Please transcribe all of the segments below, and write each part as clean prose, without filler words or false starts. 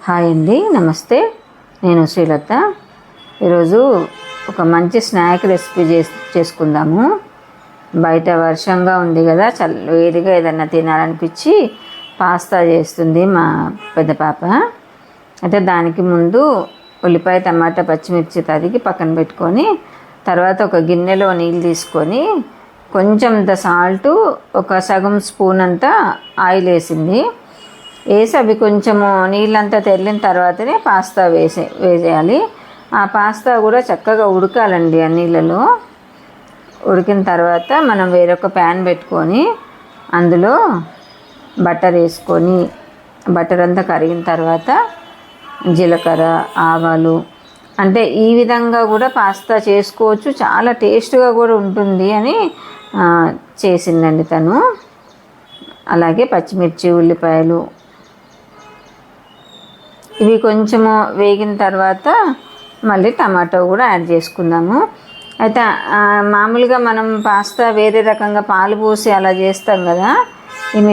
Hi అండి, నమస్తే. నేను శ్రీలత. ఈరోజు ఒక మంచి స్నాక్ రెసిపీ చేసుకుందాము. బయట వర్షంగా ఉంది కదా, వేడిగా ఏదన్నా తినాలనిపించి పాస్తా చేస్తుంది మా పెద్ద పాప. అయితే దానికి ముందు ఉల్లిపాయ, టమాటా, పచ్చిమిర్చి తరిగి పక్కన పెట్టుకొని, తర్వాత ఒక గిన్నెలో నీళ్ళు తీసుకొని కొంచెం సాల్టు, ఒక సగం స్పూన్ అంతా ఆయిల్ వేసింది. వేసి అవి కొంచెము నీళ్ళంతా తెరిలిన తర్వాతనే పాస్తా వేసేయాలి. ఆ పాస్తా కూడా చక్కగా ఉడకాలండి ఆ నీళ్ళలో. ఉడికిన తర్వాత మనం వేరొక ప్యాన్ పెట్టుకొని అందులో బటర్ వేసుకొని, బటర్ అంతా కరిగిన తర్వాత జీలకర్ర, ఆవాలు, అంటే ఈ విధంగా కూడా పాస్తా చేసుకోవచ్చు, చాలా టేస్ట్గా కూడా ఉంటుంది అని చేసిందండి తను. అలాగే పచ్చిమిర్చి, ఉల్లిపాయలు ఇవి కొంచెము వేగిన తర్వాత మళ్ళీ టమాటో కూడా యాడ్ చేసుకుందాము. అయితే మామూలుగా మనం పాస్తా వేరే రకంగా పాలు పోసి అలా చేస్తాం కదా,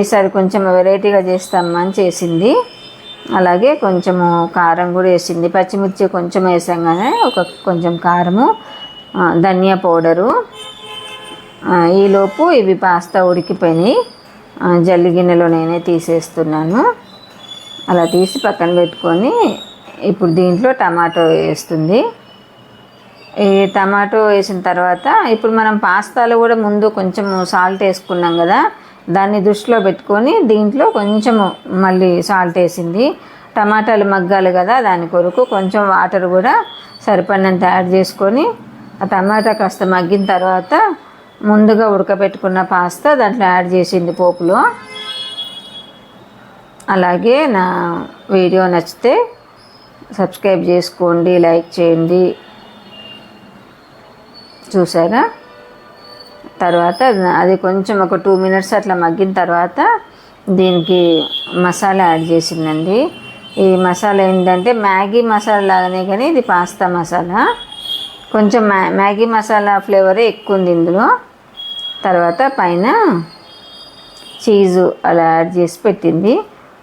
ఈసారి కొంచెం వెరైటీగా చేస్తామని చేసింది. అలాగే కొంచెము కారం కూడా వేసింది. పచ్చిమిర్చి కొంచెం వేసాగానే కొంచెం కారము, ధనియా పౌడరు. ఈలోపు ఇవి పాస్తా ఉడికిపోయినాయి. జల్లి గిన్నెలో నేనే తీసేస్తున్నాను. అలా తీసి పక్కన పెట్టుకొని ఇప్పుడు దీంట్లో టమాటో వేస్తుంది. ఈ టమాటో వేసిన తర్వాత ఇప్పుడు మనం పాస్తాలో కూడా ముందు కొంచెం సాల్ట్ వేసుకున్నాం కదా, దాన్ని దృష్టిలో పెట్టుకొని దీంట్లో కొంచెము మళ్ళీ సాల్ట్ వేసింది. టమాటాలు మగ్గాలి కదా, దాని కొరకు కొంచెం వాటర్ కూడా సరిపడినంత యాడ్ చేసుకొని, ఆ టమాటా కాస్త మగ్గిన తర్వాత ముందుగా ఉడకబెట్టుకున్న పాస్తా దాంట్లో యాడ్ చేసింది పోపులో. అలాగే నా వీడియో నచ్చితే సబ్స్క్రైబ్ చేసుకోండి, లైక్ చేయండి. చూసారా? తర్వాత అది కొంచెం ఒక 2 minutes అట్లా మగ్గిన తర్వాత దీనికి మసాలా యాడ్ చేసిందండి. ఈ మసాలా ఏంటంటే మ్యాగీ మసాలా లాగానే, కానీ ఇది పాస్తా మసాలా. కొంచెం మ్యాగీ మసాలా ఫ్లేవరే ఎక్కువ ఉంది ఇందులో. తర్వాత పైన చీజు అలా యాడ్ చేసి పెట్టింది.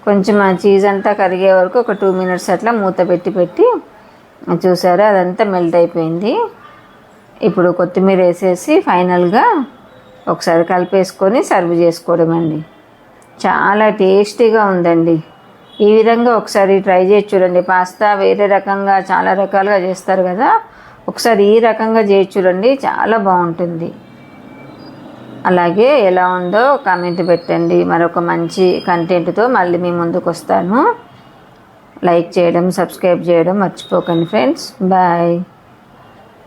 కొంచెం ఆ చీజ్ అంతా కరిగే వరకు ఒక 2 minutes అట్లా మూత పెట్టి చూసారా, అదంతా మెల్ట్ అయిపోయింది. ఇప్పుడు కొత్తిమీర వేసేసి ఫైనల్గా ఒకసారి కలిపేసుకొని సర్వ్ చేసుకోవడం అండి. చాలా టేస్టీగా ఉందండి. ఈ విధంగా ఒకసారి ట్రై చేసి చూడండి. పాస్తా వేరే రకంగా చాలా రకాలుగా చేస్తారు కదా, ఒకసారి ఈ రకంగా చేసి చూడండి, చాలా బాగుంటుంది. అలాగే ఎలా ఉందో కామెంట్ పెట్టండి. మరొక మంచి కంటెంట్తో మళ్ళీ మీ ముందుకు వస్తాను. లైక్ చేయడం, సబ్స్క్రైబ్ చేయడం మర్చిపోకండి ఫ్రెండ్స్. బాయ్.